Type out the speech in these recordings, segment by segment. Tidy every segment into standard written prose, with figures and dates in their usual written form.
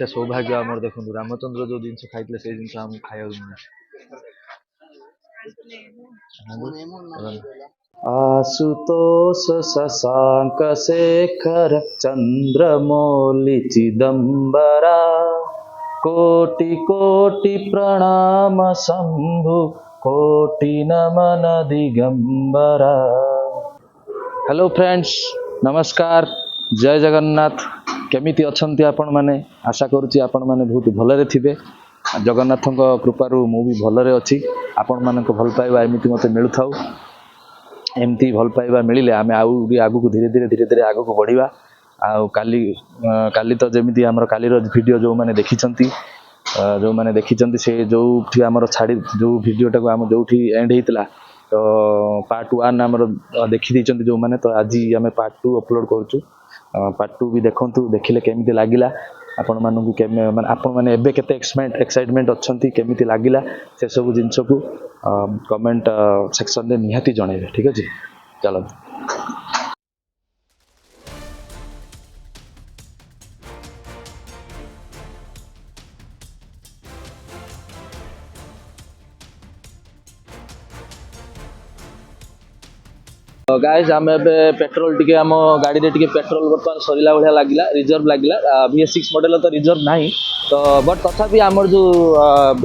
सौभाग्य आमर देखो रामचंद्र जो जिन खाई से जिन खाया आशुतोष शशांक शेखर चंद्रमौलि चिदंबरा कोटि कोटि प्रणाम शंभु कोटि नमन दिगंबरा। हेलो फ्रेंड्स, नमस्कार, जय जगन्नाथ। केमिति अछंती आपण माने? आशा करूची आपण माने बहुत भलरे थिबे। जगन्नाथन कृपारू मु भी भलरे अछि। आपण मानक भल पाइबा एमिति मते मिलु थाउ। एमती भल पाइबा मिलिले आमे आउ आगु को धीरे धीरे आगु को बढ़िबा। आ काली तो जेमिति हमर काली रो वीडियो जो माने देखिचंती से जो थी हमर छाड़ी जो वीडियोटा को हम जो थी एंड हेतला तो पार्ट 1 हमर देखि दिचंती जो माने। तो आज आमे पार्ट 2 अपलोड करछु। पार्ट 2 भी देखंतु, देखिले केमिति लागिला आपण मानकु माने आपण माने एबे केते एक्साइटमेंट अछंती, केमिति लागिला से सब जिंस को कमेंट सेक्शन रे निहाती जणाइबे। ठीक अछि, चलो। गाइज आम पेट्रोल टी आम गाड़ी रे पेट्रोल बर्तमान सरिला भाया लगिला, रिजर्व लगिला। VS6 मॉडल तो रिजर्व नहीं तो बट तथापि आमर जो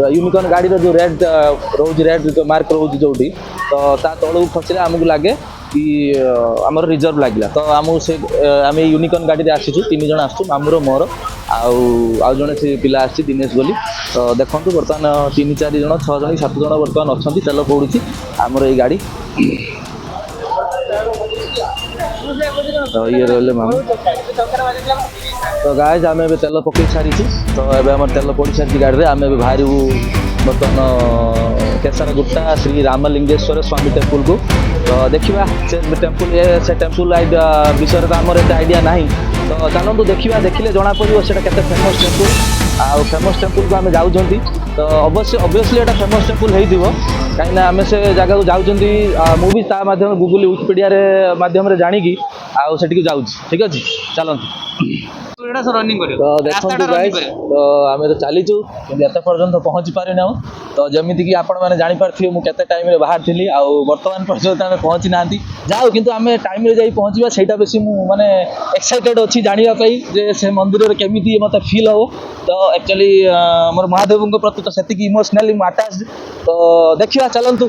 यूनिकॉर्न गाड़ी रो जो रेड रोज रेड जो मार्क रोज जो तो ता तळु खसले आमको लगे कि आमर रिजर्व लगिला। तो आम से आम यूनिकॉर्न गाड़ी रे आसीछु, 3 जण आसछु, मामुरो मोर आउ जने से पिला आसी दिनेश बोली। तो देखंतु बर्तमान 3-4 जण 6 जण 7 जण बर्तमान अछंती, तेल पड़ुची आमर ए गाड़ी। तो ये रहे मामू। तो गाइज आम तेल पकई सारी, तो ये तेल पड़ी सारी गाड़ी में। आम बाहर बर्तमान केसरगुट्टा श्री रामलिंगेश्वर स्वामी टेम्पल को। तो देखा से टेम्पल विषय तो आमर एत आइडिया ना। तो चलतु देखा, देखिले जना पड़ो से फेमस टेम्पल। आउ फेमस टेम्पल को आम जाऊँगी तो ऑब्वियसली एटा फेमस टेम्पल हो कहीं आम से जगह को जाऊँगी। मुझे माध्यम गूगल विकिपीडिया माध्यम जानिकी आउ से जाऊँ। ठीक अच्छे, चलतु। तो देखो गाइस, तो आम तो चलीचु एत पर्यंत पहुँची पारे ना। तो जमीती कि आपण मैंने जापारे मुझे केते टाइम रे बाहर थी आउ बर्तमान पर्यंत आम पहुँची ना जाऊ, किंतु आम टाइम रे जाई पहुँचवा सेटा बेसी माने एक्साइटेड अच्छी जानापी जे से मंदिर रे केमिति मते फील हो। तो एक्चुअली मोर महादेव प्रति तो सेतिकी इमोशनली अटैच्ड। तो देखिया, चलतु।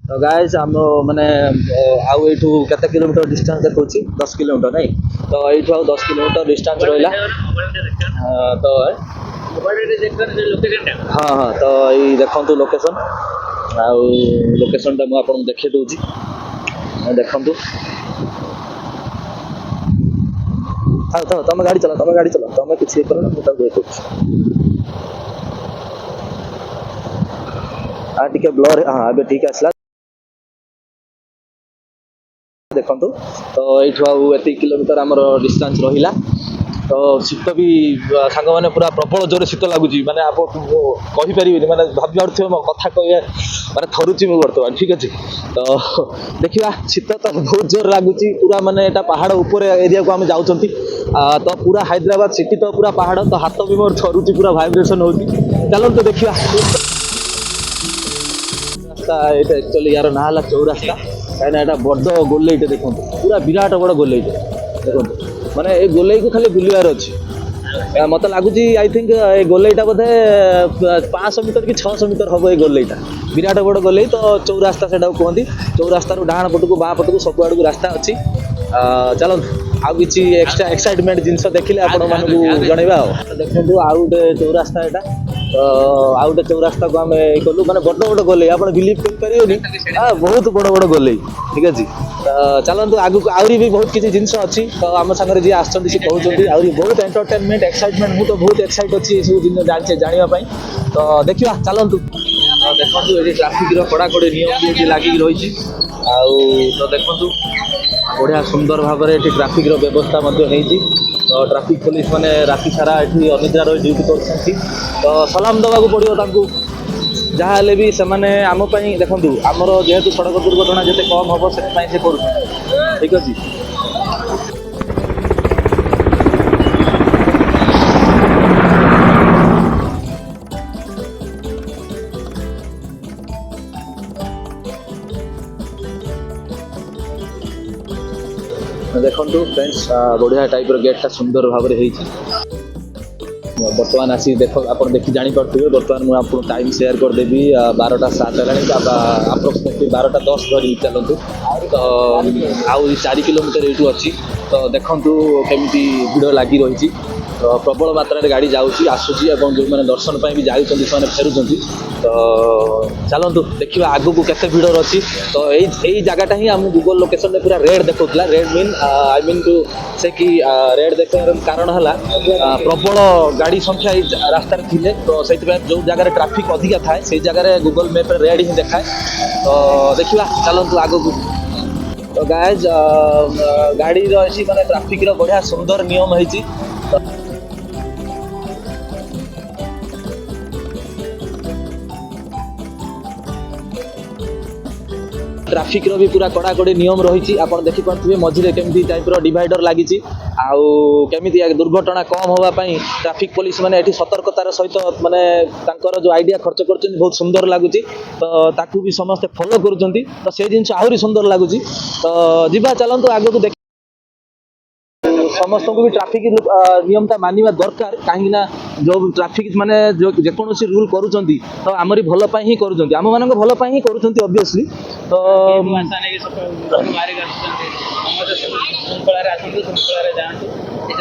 तो गाइस आम माने आउ एठू केते किलोमीटर डिस्टेंस देखौछि? 10 किलोमीटर नहीं। तो एठू आउ 10 किलोमीटर डिस्टेंस रहिला। तो हाँ हाँ, तो ये देखंतु लोकेशन। आउ लोकेशन टा मु आपन देखे दोछि, देखंतु। हाँ तो तुम गाड़ी चला, तुम किसी करो ना, मुझे देखो हाँ टिके ब्लर। हाँ अबे ठीक आसला, देखंतु। तो एठू आउ एति किलोमीटर आमर डिस्टेंस रहिला। तो शीत भी सांग मैंने पूरा प्रबल जोर शीत लगुच, माने आप कही पारे माने भाभी पारे मो कथा कह माने थरुची मु बर्तमान। ठीक अच्छे, तो देखा शीत तो बहुत जोर लगुच पूरा, माने एटा पहाड़ ऊपर एरिया को आम जाऊँ। तो पूरा हैदराबाद सिटी तो पूरा पहाड़, तो हाथ भी मोर थरुची पूरा भाइब्रेशन होती। चलते देखा रास्ता ये एक्चुअली यार ना है चौरास्ता, कहीं बड़ गोलेटे देखो, पूरा विराट बड़ गोलेटे देखो। माने ये गोलई को खाली बुलवार अच्छी मत लगुच। आई थिंक ये गोलईटा बोधे 500 मीटर कि 600 मीटर हम ये गोलईटा, विराट बड़ गोलई। तो चौरास्ता से कहती, चौरास्ता डाण पटक बाँ पटक सब आड़ को रास्ता अच्छी। चलतु आउ कि एक्स्ट्रा एक्साइटमेंट जिनस देखिले आपण मानकु जणैबा। देखो आउ गोटे चौरास्ता एटा, ଆଉ ଗୋଟେ ଚଉରାସ୍ତାକୁ ଆମେ କଲୁ ମାନେ ବଡ଼ ବଡ଼ ଗୋଲେଇ ଆପଣ ବିଲିଭ୍ କରିପାରିବେନି ବହୁତ ବଡ଼ ବଡ଼ ଗୋଲେଇ ଠିକ୍ ଅଛି। ଚାଲନ୍ତୁ ଆଗକୁ ଆହୁରି ବି ବହୁତ କିଛି ଜିନିଷ ଅଛି ତ ଆମ ସାଙ୍ଗରେ ଯିଏ ଆସିଛନ୍ତି ସେ କହୁଛନ୍ତି ଆହୁରି ବହୁତ ଏଣ୍ଟରଟେନମେଣ୍ଟ ଏକ୍ସାଇଟମେଣ୍ଟ ମୁଁ ତ ବହୁତ ଏକ୍ସାଇଟ୍ ଅଛି ଏସବୁ ଜିନିଷ ଜାଣିବା ପାଇଁ ତ ଦେଖିବା ଚାଲନ୍ତୁ। ଦେଖନ୍ତୁ ଏଠି ଟ୍ରାଫିକ୍ର କଡ଼ାକଡ଼ି ନିୟମ ବି ଏଠି ଲାଗିକି ରହିଛି ଆଉ ତ ଦେଖନ୍ତୁ ବଢ଼ିଆ ସୁନ୍ଦର ଭାବରେ ଏଠି ଟ୍ରାଫିକ୍ର ବ୍ୟବସ୍ଥା ମଧ୍ୟ ହେଇଛି ତ ଟ୍ରାଫିକ୍ ପୋଲିସ ମାନେ ରାତି ସାରା ଏଠି ଅନିଦ୍ରା ରହି ଡ୍ୟୁଟି କରୁଛନ୍ତି ତ ସଲାମ ଦେବାକୁ ପଡ଼ିବ ତାଙ୍କୁ ଯାହା ହେଲେ ବି ସେମାନେ ଆମ ପାଇଁ ଦେଖନ୍ତୁ ଆମର ଯେହେତୁ ସଡ଼କ ଦୁର୍ଘଟଣା ଯେତେ କମ୍ ହେବ ସେଥିପାଇଁ ସେ କରୁଛନ୍ତି ଠିକ୍ ଅଛି। ଦେଖନ୍ତୁ ଫ୍ରେଣ୍ଡସ୍ ବଢ଼ିଆ ଟାଇପ୍ର ଗେଟ୍ଟା ସୁନ୍ଦର ଭାବରେ ହେଇଛି। ବର୍ତ୍ତମାନ ଆସି ଆପଣ ଦେଖି ଜାଣିପାରୁଥିବେ ବର୍ତ୍ତମାନ ମୁଁ ଆପଣଙ୍କୁ ଟାଇମ୍ ସେୟାର କରିଦେବି 12:07 ହେଲାଣି ଆପ୍ରୋକ୍ସିମେଟଲି 12:10 ଧରି ଚାଲନ୍ତୁ ତ ଆଉ 4 କିଲୋମିଟର ଏଇଠୁ ଅଛି ତ ଦେଖନ୍ତୁ କେମିତି ଭିଡ଼ ଲାଗି ରହିଛି ତ ପ୍ରବଳ ମାତ୍ରାରେ ଗାଡ଼ି ଯାଉଛି ଆସୁଛି ଏବଂ ଯେଉଁମାନେ ଦର୍ଶନ ପାଇଁ ବି ଯାଉଛନ୍ତି ସେମାନେ ଫେରୁଛନ୍ତି ତ ଚାଲନ୍ତୁ ଦେଖିବା ଆଗକୁ କେତେ ଭିଡ଼ ଅଛି ତ ଏଇ ଜାଗାଟା ହିଁ ଆମ ଗୁଗଲ ଲୋକେସନରେ ପୁରା ରେଡ୍ ଦେଖାଉଥିଲା ରେଡ୍ ମିନ୍ ଟୁ ସେ କି ରେଡ୍ ଦେଖାଇବାର କାରଣ ହେଲା ପ୍ରବଳ ଗାଡ଼ି ସଂଖ୍ୟା ଏଇ ରାସ୍ତାରେ ଥିଲେ ତ ସେଇଥିପାଇଁ ଯେଉଁ ଜାଗାରେ ଟ୍ରାଫିକ୍ ଅଧିକା ଥାଏ ସେଇ ଜାଗାରେ ଗୁଗଲ ମ୍ୟାପ୍ରେ ରେଡ୍ ହିଁ ଦେଖାଏ ତ ଦେଖିବା ଚାଲନ୍ତୁ ଆଗକୁ। ତ ଗାଇଜ୍ ଗାଡ଼ିର ଏଠି ମାନେ ଟ୍ରାଫିକ୍ର ବଢ଼ିଆ ସୁନ୍ଦର ନିୟମ ହେଇଛି। ट्राफिक्र भी पूरा कड़ाकड़ी नियम रही आप देखिपे मझे केमी टाइप्र डिवाइडर लगी आउ केमी दुर्घटना कम होगापी ट्राफिक पुलिस मैंने सतर्कतार सहित माने जो आइडिया खर्च कर बहुत सुंदर लगुच तो भी समस्ते फॉलो कर जिन आहरी सुंदर लगुच तो जीवा चलतु आगे को देख समस्त को भी ट्राफिक नियमटा मानिबा दरकार कहीं जो ट्राफिक माने जो जेकोसी रूल करूँ तो आमरी भल ही करूँ आम मान भल ही करूँ ऑब्वियसली तो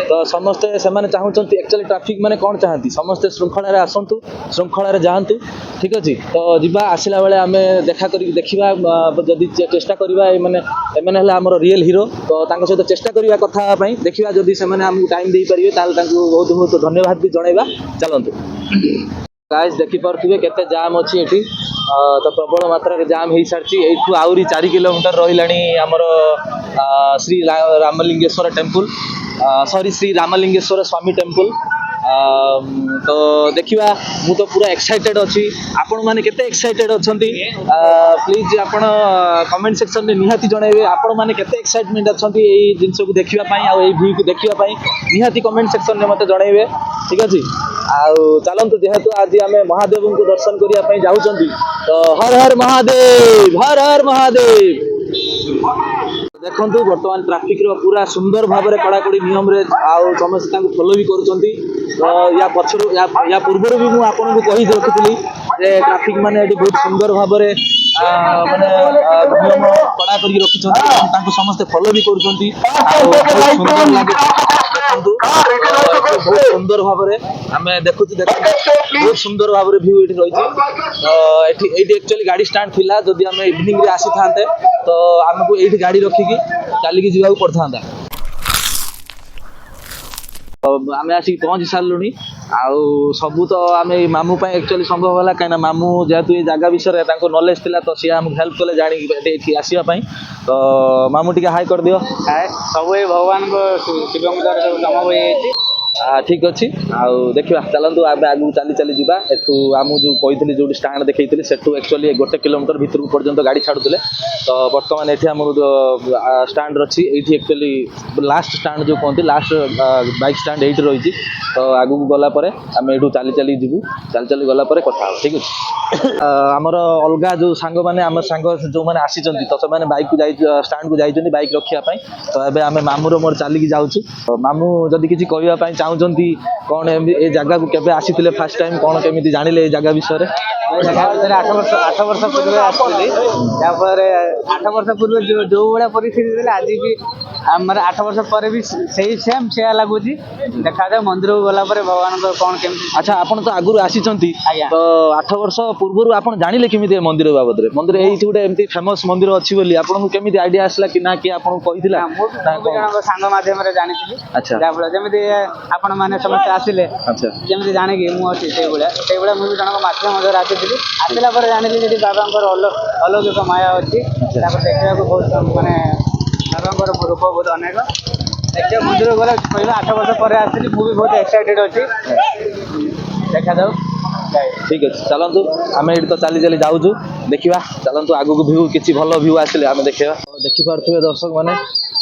तो समस्ते से चाहते एक्चुअली ट्राफिक माने कौन चाहती समस्ते श्रृंखला आसतु श्रृंखला जातु ठीक अच्छे तो जीवा आसला बेले आम देखा देखा जदि चेष्टा करवा मैंने एमने आमर रियल हीरो तो सहित चेष्टा करवा कथा देखा जदि से टाइम दे पारे बहुत बहुत धन्यवाद भी जनइबा चलतु। गाइस देखिपे केते जाम अच्छी एठी तो प्रबल मात्रा जाम हो सारी यू आहरी 4 किलोमीटर रही आमर श्री रामलिंगेश्वर टेम्पल सॉरी श्री रामलिंगेश्वर स्वामी टेम्पल तो देखा मु तो पूरा एक्साइटेड अच्छी आपण मैंने केते एक्साइटेड अच्छा प्लीज आपण कमेंट सेक्शन में निहाती जनइबे आपण मैंने केते एक्साइटमेंट अच्छा यही जिनस को देखापी व्यू को देखापी निहाती कमेंट सेक्शन में मत जनइबे ठीक अच्छे आउ चलतु जेहेतु आज आम महादेव को दर्शन करने जाऊँ तो हर हर महादेव हर हर महादेव। देखु बर्तमान ट्राफिक पूरा सुंदर भाव में कड़ाकड़ी नियम रे आउ समस्त फॉलो भी करुँच तो या पक्षर या पूर्व भी मुझे आपको कही रखी ट्राफिक माने बहुत सुंदर भाव में माने नियम कड़ा कर रखी समस्ते फॉलो भी करुँच बहुत सुंदर भाव में आम देखु बहुत सुंदर भाव में व्यू ये रही एक्चुअली गाड़ी स्टार्ट थिला जदि आम इवनिंग रे आसी था तो आमको ये गाड़ी रखिकी चलिकी जावाक पड़ता आम आसिक पहुँची सारूँ आउ सबू तो आम मामू एक्चुअली संभव है कहीं मामू जेहेतु ये जगह विषय नॉलेज थिला तो सी आमको हेल्प कले जाणी आसवाई तो मामू टी हाई कर दियो हाय सब भगवान को शिव कम हो ठीक अच्छे आउ देखा चलतु आगे आगू चली चली जावा एठू आम जो कही जो स्टाण देखी सेठू एक्चुअली 1 किलोमीटर भितर पर्यंत गाड़ी छाड़ुले तो बर्तमान ये आम स्टाण अच्छी ये एक्चुअली लास्ट स्टाण जो कहते लास्ट बाइक स्टाण ये रही तो आगू गला आम यू चली चली जीवु चली चली गला कथा ठीक अच्छे आमर अलग जो सांग मैंने आम सांग जो मैंने आसी तो से बाइक को स्टाण को जाइए बाइक रखापी तो ये आम मामूर मोर चलिकी जाऊँ मामू जदि किसी कहवाई चाहते कौन ए जगह को केबे आसी फास्ट टाइम कौन केमी जानिले ए जगह विषय 8 वर्ष पूर्व आसती 8 वर्ष पूर्व जो भाया परिस्थिति आज भी ଆମର 8 ବର୍ଷ ପରେ ବି ସେଇ ସେମ୍ ସେୟା ଲାଗୁଛି। ଦେଖାଯାଉ ମନ୍ଦିରକୁ ଗଲା ପରେ ଭଗବାନଙ୍କର କ'ଣ କେମିତି। ଆଚ୍ଛା ଆପଣ ତ ଆଗରୁ ଆସିଛନ୍ତି ଆଜ୍ଞା। ତ 8 ବର୍ଷ ପୂର୍ବରୁ ଆପଣ ଜାଣିଲେ କେମିତି ଏ ମନ୍ଦିର ବାବଦରେ? ମନ୍ଦିର ଏଇଠି ଗୋଟେ ଏମିତି ଫେମସ୍ ମନ୍ଦିର ଅଛି ବୋଲି ଆପଣଙ୍କୁ କେମିତି ଆଇଡିଆ ଆସିଲା କି ନା କିଏ ଆପଣଙ୍କୁ କହିଥିଲା? ମୁଁ ବି ଜଣଙ୍କ ସାଙ୍ଗ ମାଧ୍ୟମରେ ଜାଣିଥିଲି। ଆଚ୍ଛା ଯାହାଫଳରେ ଯେମିତି ଆପଣମାନେ ସମସ୍ତେ ଆସିଲେ ଆଚ୍ଛା ଯେମିତି ଜାଣିକି ମୁଁ ଅଛି ସେଇଭଳିଆ ମୁଁ ବି ଜଣଙ୍କ ମାଧ୍ୟମ ମଧ୍ୟରେ ଆସିଥିଲି। ଆସିଲା ପରେ ଜାଣିଲି ଯଦି ବାବାଙ୍କର ଅଲୌକିକ ମାୟା ଅଛି। ତାପରେ ଦେଖିବାକୁ ବହୁତ ମାନେ ବାବାଙ୍କର ରୂପ ବହୁତ ଅନେକ। ଦେଖିବା ମନ୍ଦିର ଗଲେ କହିବା 8 ବର୍ଷ ପରେ ଆସିଲି ମୁଁ ବି ବହୁତ ଏକ୍ସାଇଟେଡ୍ ଅଛି। ଦେଖାଯାଉ। ଠିକ୍ ଅଛି ଚାଲନ୍ତୁ ଆମେ ଏଇଠି ତ ଚାଲି ଚାଲି ଯାଉଛୁ ଦେଖିବା ଚାଲନ୍ତୁ ଆଗକୁ ଭିଉ କିଛି ଭଲ ଭିଉ ଆସିଲେ ଆମେ ଦେଖିବା। ଦେଖିପାରୁଥିବେ ଦର୍ଶକ ମାନେ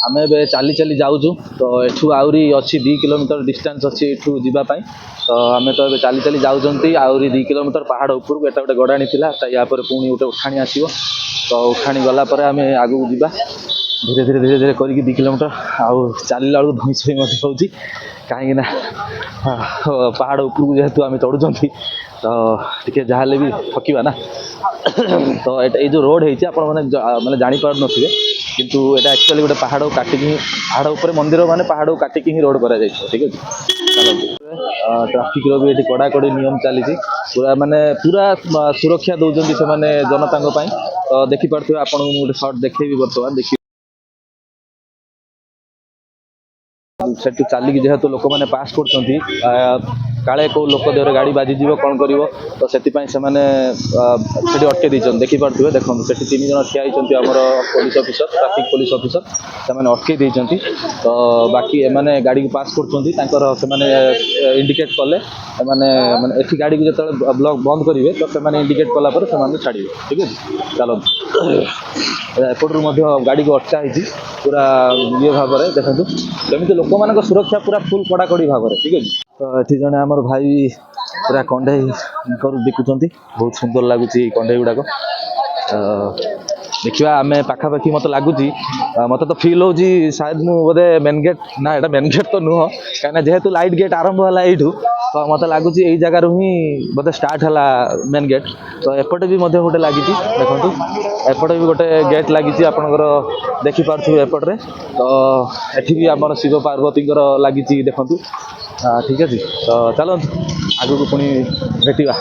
ଆମେ ଏବେ ଚାଲି ଚାଲି ଯାଉଛୁ ତ ଏଠୁ ଆହୁରି ଅଛି 2 କିଲୋମିଟର ଡିଷ୍ଟାନ୍ସ ଅଛି ଏଠୁ ଯିବା ପାଇଁ। ତ ଆମେ ତ ଏବେ ଚାଲି ଚାଲି ଯାଉଛନ୍ତି ଆହୁରି 2 କିଲୋମିଟର ପାହାଡ଼ ଉପରକୁ। ଏଟା ଗୋଟେ ଗଡ଼ାଣି ଥିଲା ୟା ପରେ ପୁଣି ଗୋଟେ ଉଠାଣି ଆସିବ। ତ ଉଠାଣି ଗଲା ପରେ ଆମେ ଆଗକୁ ଯିବା ଧୀରେ ଧୀରେ କରିକି 2 କିଲୋମିଟର। ଆଉ ଚାଲିଲା ବେଳକୁ ଧଇଁ ସଇଁ ମଧ୍ୟ ହେଉଛି କାହିଁକି ନା ପାହାଡ଼ ଉପରକୁ ଯେହେତୁ ଆମେ ଚଢ଼ୁଛନ୍ତି ତ ଟିକେ ଯାହାହେଲେ ବି ଥକିବା ନା। ତ ଏଇ ଯେଉଁ ରୋଡ଼ ହେଇଛି ଆପଣମାନେ ମାନେ ଜାଣିପାରୁନଥିବେ କିନ୍ତୁ ଏଇଟା ଆକ୍ଚୁଆଲି ଗୋଟେ ପାହାଡ଼କୁ କାଟିକି ପାହାଡ଼ ଉପରେ ମନ୍ଦିର ମାନେ ପାହାଡ଼କୁ କାଟିକି ହିଁ ରୋଡ଼ କରାଯାଇଛି। ଠିକ୍ ଅଛି ଚାଲନ୍ତୁ। ଟ୍ରାଫିକ୍ର ବି ଏଠି କଡ଼ାକଡ଼ି ନିୟମ ଚାଲିଛି ପୁରା ମାନେ ପୁରା ସୁରକ୍ଷା ଦେଉଛନ୍ତି ସେମାନେ ଜନତାଙ୍କ ପାଇଁ। ତ ଦେଖିପାରୁଥିବେ ଆପଣଙ୍କୁ ମୁଁ ଗୋଟେ ସର୍ଟ ଦେଖେଇବି ବର୍ତ୍ତମାନ ଦେଖି ସେଠୁ ଚାଲିକି ଯେହେତୁ ଲୋକମାନେ ପାସ୍ କରୁଛନ୍ତି କାଳେ କେଉଁ ଲୋକ ଦେହରେ ଗାଡ଼ି ବାଜିଯିବ କ'ଣ କରିବ ତ ସେଥିପାଇଁ ସେମାନେ ସେଠି ଅଟକେଇ ଦେଇଛନ୍ତି। ଦେଖିପାରୁଥିବେ ଦେଖନ୍ତୁ ସେଠି 3 ଜଣ ଠିଆ ହେଇଛନ୍ତି ଆମର police officer traffic police officer ସେମାନେ ଅଟକେଇ ଦେଇଛନ୍ତି। ତ ବାକି ଏମାନେ ଗାଡ଼ିକୁ ପାସ୍ କରୁଛନ୍ତି ତାଙ୍କର ସେମାନେ ଇଣ୍ଡିକେଟ୍ କଲେ ଏମାନେ ମାନେ ଏଠି ଗାଡ଼ିକୁ ଯେତେବେଳେ ବ୍ଲକ୍ ବନ୍ଦ କରିବେ ତ ସେମାନେ ଇଣ୍ଡିକେଟ୍ କଲା ପରେ ସେମାନେ ଛାଡ଼ିବେ। ଠିକ୍ ଅଛି ଚାଲନ୍ତୁ। ଏପଟରୁ ମଧ୍ୟ ଗାଡ଼ିକୁ ଅଟକା ହେଇଛି ପୁରା ଇଏ ଭାବରେ ଦେଖନ୍ତୁ କେମିତି ଲୋକମାନଙ୍କ ସୁରକ୍ଷା ପୁରା ଫୁଲ୍ କଡ଼ାକଡ଼ି ଭାବରେ। ଠିକ୍ ଅଛି ତ ଏଠି ଜଣେ ଆମର ଭାଇ ପୁରା କଣ୍ଢେଇ ବିକୁଛନ୍ତି ବହୁତ ସୁନ୍ଦର ଲାଗୁଛି ଏଇ କଣ୍ଢେଇ ଗୁଡ଼ାକ। ଦେଖିବା ଆମେ ପାଖାପାଖି ମୋତେ ଲାଗୁଛି ମୋତେ ତ ଫିଲ୍ ହେଉଛି ସାୟଦ ମୁଁ ବୋଧେ ମେନ୍ ଗେଟ୍ ନା ଏଇଟା ମେନ୍ ଗେଟ୍ ତ ନୁହଁ କାହିଁକିନା ଯେହେତୁ ଲାଇଟ୍ ଗେଟ୍ ଆରମ୍ଭ ହେଲା ଏଇଠୁ ତ ମୋତେ ଲାଗୁଛି ଏଇ ଜାଗାରୁ ହିଁ ବୋଧେ ଷ୍ଟାର୍ଟ ହେଲା ମେନ୍ ଗେଟ୍। ତ ଏପଟେ ବି ମଧ୍ୟ ଗୋଟେ ଲାଗିଛି ଦେଖନ୍ତୁ ଏପଟେ ବି ଗୋଟେ ଗେଟ୍ ଲାଗିଛି ଆପଣଙ୍କର ଦେଖିପାରୁଥିବେ ଏପଟରେ। ତ ଏଠି ବି ଆମର ଶିବ ପାର୍ବତୀଙ୍କର ଲାଗିଛି ଦେଖନ୍ତୁ। ଠିକ୍ ଅଛି ତ ଚାଲନ୍ତୁ ଆଗକୁ ପୁଣି ଭେଟିବା।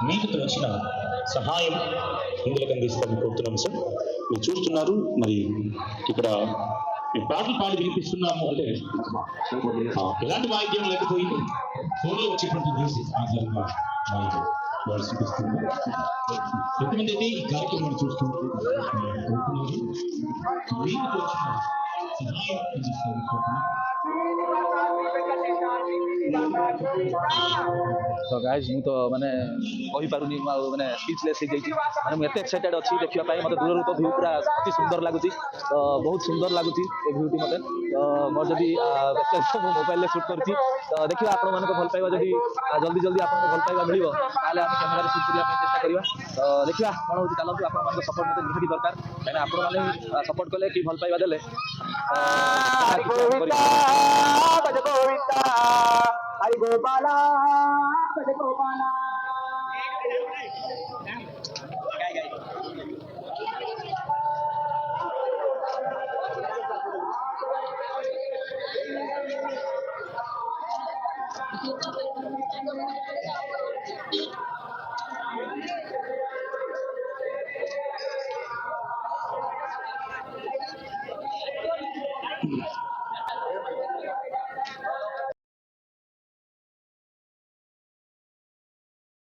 మీకు తోచిన సహాయం ఇందులో అందిస్తారని కోరుతున్నాం సార్. మీరు చూస్తున్నారు మరి ఇక్కడ పాటలు పాడి వినిపిస్తున్నాము అంటే ఎలాంటి వాయిద్యం లేకపోయింది ఫోన్లో వచ్చేటువంటి మ్యూజిక్ ఆధారంగా వాళ్ళు చూపిస్తున్నారు. ఎంతమంది అయితే ఈ కార్యక్రమాన్ని చూస్తున్నారు మీకు తోచిన సహాయం అందిస్తారని కోరుతున్నాం. तो गाइज ମୁଁ ତ ମାନେ କହିପାରୁନି ମୁଁ ମାନେ ସ୍ପିଚଲେସ୍ ହେଇଯାଇଛି ମାନେ ମୁଁ ଏତେ ଏକ୍ସାଇଟେଡ୍ ଅଛି ଦେଖିବା ପାଇଁ। ମୋତେ ଦୂରରୁ ତ ଭ୍ୟୁ ପୁରା ଅତି ସୁନ୍ଦର ଲାଗୁଛି ତ ବହୁତ ସୁନ୍ଦର ଲାଗୁଛି ଏ ଭ୍ୟୁଟି ମୋତେ। ତ ମୋର ଯଦି ମୁଁ ମୋବାଇଲରେ ସୁଟ୍ କରିଛି ତ ଦେଖିବା ଆପଣମାନଙ୍କ ଭଲ ପାଇବା ଯଦି ଜଲ୍ଦି ଆପଣଙ୍କୁ ଭଲ ପାଇବା ମିଳିବ ତାହେଲେ ଆମେ କ୍ୟାମେରାରେ ସୁଟ୍ କରିବା ପାଇଁ ଚେଷ୍ଟା କରିବା। ତ ଦେଖିବା କ'ଣ ହେଉଛି ଚାଲନ୍ତୁ। ଆପଣମାନଙ୍କ ସପୋର୍ଟ ମୋତେ ନିହାତି ଦରକାର କାହିଁକିନା ଆପଣମାନେ ସପୋର୍ଟ କଲେ କି ଭଲ ପାଇବା ଦେଲେ హరి గోపాల